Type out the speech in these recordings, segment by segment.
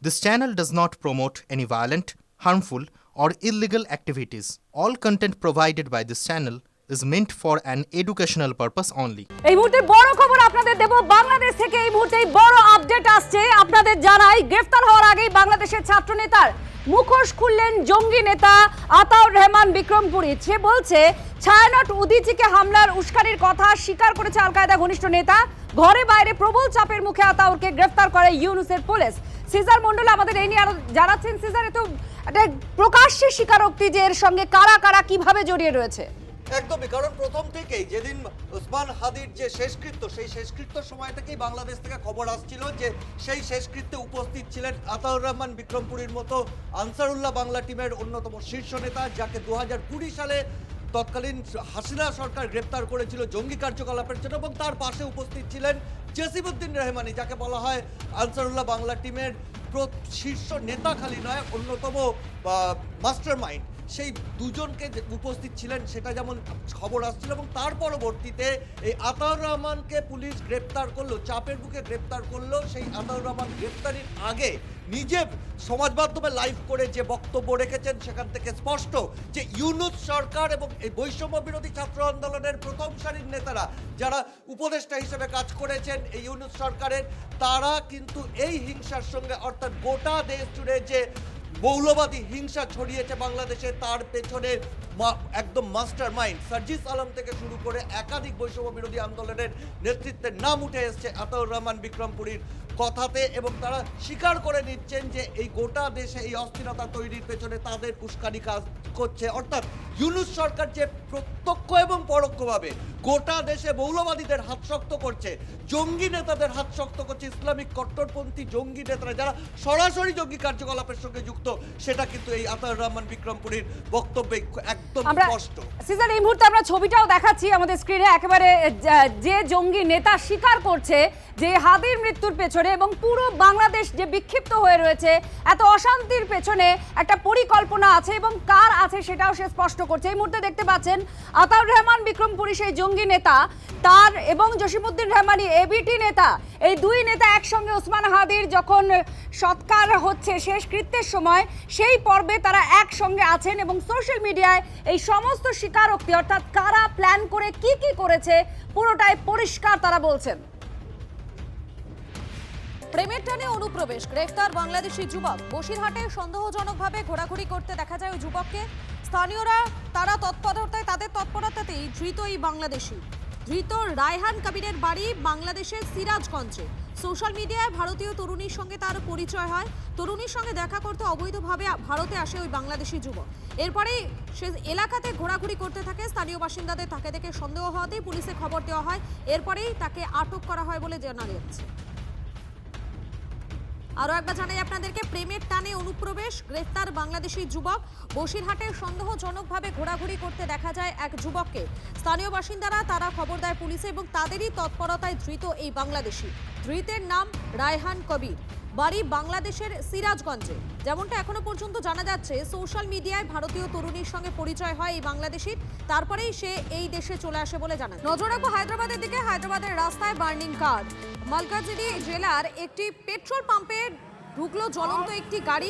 This channel does not promote any violent, harmful, or illegal activities. All content provided by this channel is meant for an educational purpose only. এই মুহূর্তে বড় খবর আপনাদের দেব বাংলাদেশ থেকে। এই মুহূর্তে বড় আপডেট আসছে আপনাদের জানাই। গ্রেফতার হওয়ার আগেই বাংলাদেশের ছাত্র নেতার মুখোশ খুললেন জঙ্গি নেতা আতাউর রহমান বিক্রমপুরী। সে বলছে ছায়ানট উদিচিকে হামলার উস্কানির কথা স্বীকার করেছে আল কায়দা ঘনিষ্ঠ নেতা। ঘরে বাইরে প্রবল চাপের মুখে আতাউরকে গ্রেফতার করে ইউনুসের পুলিশ। সিজার মন্ডল আমাদের এই নিয়ে আরো জানাচ্ছেন। সিজার, এত একটা প্রকাশ্যে স্বীকারোক্তি যে এর সঙ্গে কারা কারা কিভাবে জড়িয়ে রয়েছে। একদমই, কারণ প্রথম থেকেই যেদিন ওসমান হাদির যে শেষকৃত্য, সেই শেষকৃত্যর সময় থেকেই বাংলাদেশ থেকে খবর আসছিল যে সেই শেষকৃত্যে উপস্থিত ছিলেন আতাউর রহমান বিক্রমপুরীর মতো আনসারুল্লাহ বাংলা টিমের অন্যতম শীর্ষ নেতা, যাকে 2020 সালে তৎকালীন হাসিনা সরকার গ্রেপ্তার করেছিল জঙ্গি কার্যকলাপের জন্য, এবং তার পাশে উপস্থিত ছিলেন জসিমউদ্দিন রহমানি, যাকে বলা হয় আনসারুল্লাহ বাংলা টিমের শীর্ষ নেতা খালি নয়, অন্যতম মাস্টার মাইন্ড। সেই দুজনকে উপস্থিত ছিলেন সেটা যেমন খবর আসছিল, এবং তার পরবর্তীতে এই আতাউর রহমানকে পুলিশ গ্রেপ্তার করলো, চাপের বুকে গ্রেপ্তার করলো। সেই আতাউর রহমান গ্রেপ্তারির আগে নিজে সমাজ মাধ্যমে লাইভ করে যে বক্তব্য রেখেছেন, সেখান থেকে স্পষ্ট যে ইউনুস সরকার এবং এই বৈষম্য বিরোধী ছাত্র আন্দোলনের প্রথম সারির নেতারা যারা উপদেষ্টা হিসেবে কাজ করেছেন এই ইউনুস সরকারের, তারা কিন্তু এই হিংসার সঙ্গে, অর্থাৎ গোটা দেশ জুড়ে যে মৌলবাদী হিংসা ছড়িয়েছে বাংলাদেশে, তার পেছনে একদম মাস্টার মাইন্ড সার্জিস আলম থেকে শুরু করে একাধিক বৈষম্য বিরোধী আন্দোলনের নেতৃত্বের নাম উঠে এসছে আতাউর রহমান বিক্রমপুরীর কথাতে, এবং তারা স্বীকার করে নিচ্ছেন যে এই গোটা দেশে এই অস্থিরতা তৈরির পেছনে তাদের উস্কানি কাজ করছে। অর্থাৎ ইউনুস সরকার যে প্রত্যক্ষ এবং পরোক্ষভাবে গোটা দেশে মৌলবাদীদের হাত শক্ত করছে, জঙ্গি নেতাদের হাত শক্ত করছে, ইসলামিক কট্টরপন্থী জঙ্গি নেতারা যারা সরাসরি জঙ্গি কার্যকলাপের সঙ্গে যুক্ত, সেটা কিন্তু এই আতাউর রহমান বিক্রমপুরীর বক্তব্যে একদম স্পষ্ট। সিজার, এই মুহূর্তে আমরা ছবিটাও দেখাচ্ছি আমাদের স্ক্রিনে, একেবারে যে জঙ্গি নেতা স্বীকার করছে যে হাদির মৃত্যুর পেছনে এবং পুরো বাংলাদেশ যে বিক্ষিপ্ত হয়ে রয়েছে, এত অশান্তির পেছনে একটা পরিকল্পনা আছে এবং কার আছে সেটাও সে স্পষ্ট করছে। এই মুহূর্তে দেখতে পাচ্ছেন আতাউর রহমান বিক্রমপুরী সেই জঙ্গি নেতা, তার এবং জসিমউদ্দিন রহমানি এবিটি নেতা, এই দুই নেতা একসঙ্গে ওসমান হাদির যখন সৎকার হচ্ছে শেষকৃত্যের সময়, সেই পর্বে তারা একসঙ্গে আছেন এবং সোশ্যাল মিডিয়ায় এই সমস্ত স্বীকারোক্তি, অর্থাৎ কারা প্ল্যান করে কি কি করেছে, পুরোটাই পরিষ্কার তারা বলছেন। প্রেমের টানে অনুপ্রবেশ, গ্রেফতার বাংলাদেশি যুবক। বসিরহাটে সন্দেহজনকভাবে ঘোরাঘুরি করতে দেখা যায় ওই যুবককে। স্থানীয়রা তাদের তৎপরতাতেই ধৃত এই বাংলাদেশি। ধৃত রায়হান কবিরের বাড়ি বাংলাদেশের সিরাজগঞ্জে। সোশ্যাল মিডিয়ায় ভারতীয় তরুণীর সঙ্গে তার পরিচয় হয়। তরুণীর সঙ্গে দেখা করতে অবৈধভাবে ভারতে আসে ওই বাংলাদেশি যুবক। এরপরেই সে এলাকাতে ঘোরাঘুরি করতে থাকে। স্থানীয় বাসিন্দাদের তাকে দেখে সন্দেহ হওয়াতেই পুলিশে খবর দেওয়া হয়। এরপরেই তাকে আটক করা হয় বলে জানা যাচ্ছে। আরও একবার জানাই আপনাদেরকে, প্রেমের টানে অনুপ্রবেশ, গ্রেফতার বাংলাদেশি যুবক। বসিরহাটে সন্দেহজনকভাবে ঘোরাঘুরি করতে দেখা যায় এক যুবককে। স্থানীয় বাসিন্দারা তারা খবর দেয় পুলিশে এবং তাদেরই তৎপরতায় ধৃত এই বাংলাদেশি। ধৃতের নাম রায়হান কবির, বাড়ি বাংলাদেশের সিরাজগঞ্জে। যেমনটা এখনো পর্যন্ত জানা যাচ্ছে, সোশ্যাল মিডিয়ায় ভারতীয় তরুণীর সঙ্গে পরিচয় হয় এই বাংলাদেশির, তারপরেই সে এই দেশে চলে আসে বলে জানা। নজর রাখবো হায়দ্রাবাদের দিকে। হায়দ্রাবাদের রাস্তায় বার্নিং কার। মালকানগিরি জেলার একটি পেট্রোল পাম্পে ঢুকলো জ্বলন্ত একটি গাড়ি।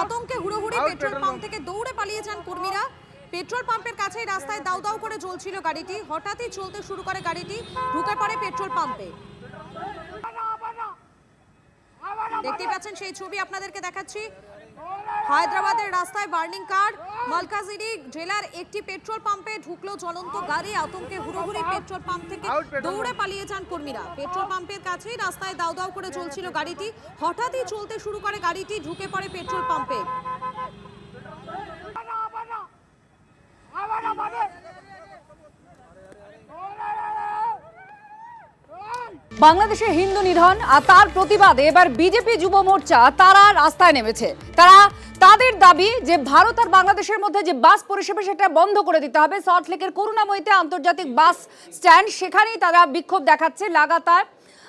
আতঙ্কে হুড়োহুড়ি পেট্রোল পাম্প থেকে দৌড়ে পালিয়ে যান কর্মীরা। পেট্রোল পাম্পের কাছেই রাস্তায় দাউ দাউ করে জ্বলছিল গাড়িটি। হঠাৎই চলতে শুরু করে গাড়িটি, ঢুকে পড়ে পেট্রোল পাম্পে। দেখতে পাচ্ছেন সেই ছবি আপনাদেরকে দেখাচ্ছি। হায়দ্রাবাদের রাস্তায় বার্নিং কার। মালকানগিরি জেলার একটি পেট্রোল পাম্পে ঢুকলো জ্বলন্ত গাড়ি। আতঙ্কে হুড়োহুড়ি পেট্রোল পাম্প থেকে দৌড়ে পালিয়ে যান কর্মীরা। পেট্রোল পাম্পের কাছেই রাস্তায় দাউ দাউ করে চলছিল গাড়িটি। হঠাৎই চলতে শুরু করে গাড়িটি, ঢুকে পড়ে পেট্রোল পাম্পে। বাংলাদেশে হিন্দু নিধন আর তার প্রতিবাদে এবার বিজেপি যুব মোর্চা তারা রাস্তায় নেমেছে। তাদের দাবি যে ভারত আর বাংলাদেশের মধ্যে যে বাস পরিষেবা সেটা বন্ধ করে দিতে হবে। সল্টলেকের করুণাময়ীতে আন্তর্জাতিক বাস স্ট্যান্ড, সেখানেই তারা বিক্ষোভ দেখাচ্ছে লাগাতার।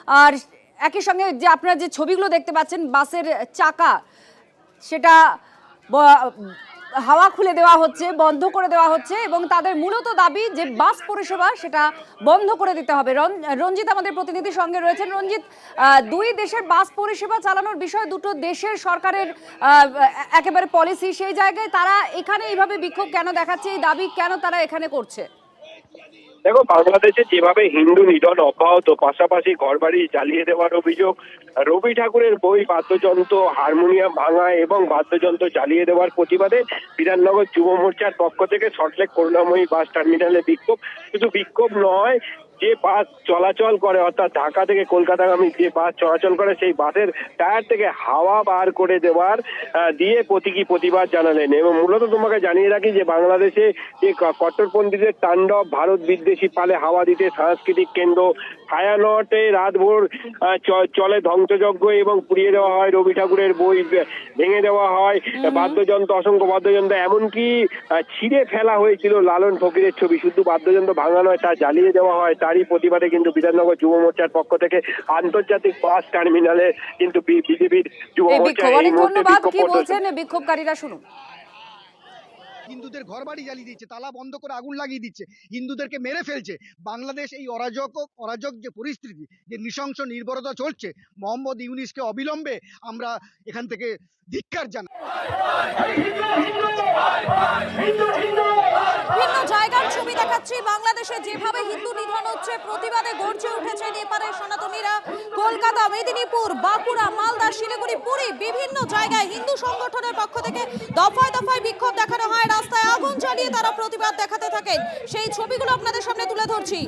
আর একই সঙ্গে যে আপনারা যে ছবিগুলো দেখতে পাচ্ছেন, বাসের চাকা সেটা হাওয়া খুলে দেওয়া হচ্ছে, বন্ধ করে দেওয়া হচ্ছে এবং তাদের মূলত দাবি যে বাস পরিষেবা সেটা বন্ধ করে দিতে হবে। রঞ্জিত আমাদের প্রতিনিধির সঙ্গে রয়েছেন। রঞ্জিত, দুই দেশের বাস পরিষেবা চালানোর বিষয় দুটো দেশের সরকারের একেবারে পলিসি, সেই জায়গায় তারা এখানে এইভাবে বিক্ষোভ কেন দেখাচ্ছে, এই দাবি কেন তারা এখানে করছে? দেখো, বাংলাদেশে যেভাবে হিন্দু নিধন অব্যাহত, পাশাপাশি ঘরবাড়ি জ্বালিয়ে দেওয়ার অভিযোগ, রবি ঠাকুরের বই, বাদ্যযন্ত্র, হারমোনিয়াম ভাঙা এবং বাদ্যযন্ত্র জ্বালিয়ে দেওয়ার প্রতিবাদে বিধাননগর যুব মোর্চার পক্ষ থেকে সল্টলেক করুণাময়ী বাস টার্মিনালে বিক্ষোভ। শুধু বিক্ষোভ নয়, যে বাস চলাচল করে অর্থাৎ ঢাকা থেকে কলকাতাগামী যে বাস চলাচল করে সেই বাসের টায়ার থেকে হাওয়া বার করে দেওয়ার দিয়ে প্রতীকী প্রতিবাদ জানালেন। এবং মূলত তোমাকে জানিয়ে রাখি যে বাংলাদেশে যে কট্টরপন্থীদের তাণ্ডব, ভারত বিদ্বেষী পালে হাওয়া দিতে সাংস্কৃতিক কেন্দ্র ছায়ানটে রাতভর চলে ধ্বংসযজ্ঞ এবং পুড়িয়ে দেওয়া হয়, রবি ঠাকুরের বই ভেঙে দেওয়া হয়, বাদ্যযন্ত্র, অসংখ্য বাদ্যযন্ত্র, এমনকি ছিঁড়ে ফেলা হয়েছিল লালন ফকিরের ছবি। শুধু বাদ্যযন্ত্র ভাঙা নয়, তা জ্বালিয়ে দেওয়া হয়। তারই প্রতিবাদে কিন্তু বিধাননগর যুব মোর্চার পক্ষ থেকে আন্তর্জাতিক বাস টার্মিনালে কিন্তু বিজেপির যুব মোর্চা এই মুহূর্তে বিক্ষোভ করছে। বিক্ষোভকারীরা শুনুন। হিন্দুদের ঘরবাড়ি জ্বালিয়ে দিচ্ছে, তালা বন্ধ করে আগুন লাগিয়ে দিচ্ছে, হিন্দুদেরকে মেরে ফেলছে। বাংলাদেশ এই অরাজক যে পরিস্থিতি, যে নৃশংস নির্ভরতা চলছে, মোহাম্মদ ইউনূসকে অবিলম্বে আমরা এখান থেকে ধিক্কার জানাই। বিভিন্ন জায়গার ছবি দেখাচ্ছি। বাংলাদেশে যেভাবে হিন্দু নিধন হচ্ছে, প্রতিবাদে গর্জে উঠেছে নেপালে সনাতনীরা। কলকাতা, মেদিনীপুর, বাঁকুড়া, মালদা, শিলিগুড়ি, পুরী, বিভিন্ন জায়গায় হিন্দু সংগঠনের পক্ষ থেকে দফায় দফায় বিক্ষোভ দেখানো হয়। রাস্তায় আগুন জ্বালিয়ে তারা প্রতিবাদ দেখাতে থাকেন। সেই ছবিগুলো আপনাদের সামনে তুলে ধরছি।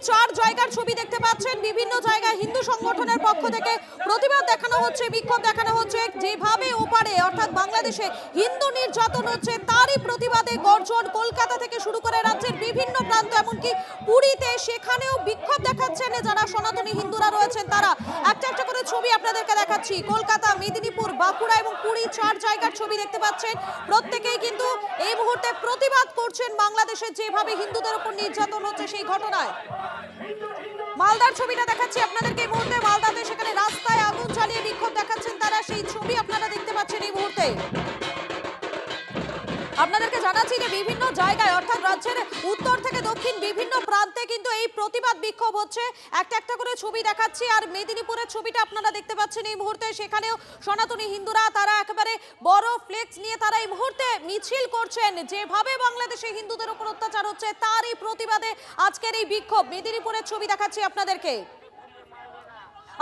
চার জায়গার ছবি দেখতে পাচ্ছেন। বিভিন্ন জায়গায় হিন্দু সংগঠনের পক্ষ থেকে প্রতিবাদ দেখানো হচ্ছে, বিক্ষোভ দেখানো হচ্ছে। যেভাবে ওপারে অর্থাৎ বাংলাদেশে হিন্দু নির্যাতন হচ্ছে, তারই প্রতিবাদে গর্জন। কলকাতা থেকে শুরু করে রাজ্যের বিভিন্ন প্রান্ত, এমনকি পুরীতে, সেখানেও বিক্ষোভ দেখাচ্ছেন যারা সনাতনী হিন্দুরা রয়েছেন তারা। একটা একটা করে ছবি আপনাদেরকে দেখাচ্ছি। কলকাতা, মেদিনীপুর, বাঁকুড়া এবং পুরী, চার জায়গার ছবি দেখতে পাচ্ছেন। প্রত্যেকেই কিন্তু এই মুহূর্তে প্রতিবাদ করছেন বাংলাদেশে যেভাবে হিন্দুদের উপর নির্যাতন হচ্ছে সেই ঘটনায়। মালদার ছবিটা দেখাচ্ছি আপনাদেরকে এই মুহূর্তে। মালদাতে সেখানে রাস্তায় আগুন জ্বালিয়ে বিক্ষোভ দেখাচ্ছেন তারা, সেই ছবি আপনারা দেখতে পাচ্ছেন এই মুহূর্তে। আপনাদেরকে জানাচ্ছি যে বিভিন্ন জায়গায় অর্থাৎ রাজ্যের উত্তর থেকে দক্ষিণ বিভিন্ন প্রান্তে কিন্তু এই প্রতিবাদ বিক্ষোভ হচ্ছে। একটা একটা করে ছবি দেখাচ্ছি। আর মেদিনীপুরের ছবিটা আপনারা দেখতে পাচ্ছেন এই মুহূর্তে। সেখানেও সনাতনী হিন্দুরা তারা একেবারে বড় ফ্লেক্স নিয়ে তারা এই মুহূর্তে মিছিল করছেন। যেভাবে বাংলাদেশে হিন্দুদের উপর অত্যাচার হচ্ছে তারই প্রতিবাদে আজকের এই বিক্ষোভ। মেদিনীপুরের ছবি দেখাচ্ছি আপনাদেরকে।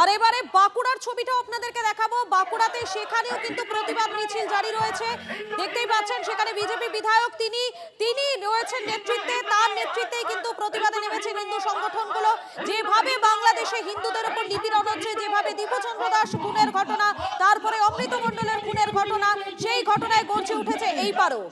আর এবারে বাঁকুড়ার ছবিটাও আপনাদেরকে দেখাবো। বাঁকুড়াতে সেখানেও কিন্তু প্রতিবাদ মিছিল জারি রয়েছে। দেখতেই পাচ্ছেন সেখানে বিজেপি বিধায়ক তিনি রয়েছেন নেতৃত্বে, তার নেতৃত্বেই কিন্তু প্রতিবাদে নেমেছেন হিন্দু সংগঠনগুলো। যেভাবে বাংলাদেশে হিন্দুদের উপর নিপীড়ন হচ্ছে, যেভাবে দীপচন্দ্র দাস খুনের ঘটনা, তারপরে অমৃত মণ্ডলের খুনের ঘটনা, সেই ঘটনায় গর্জে উঠেছে এই পারও।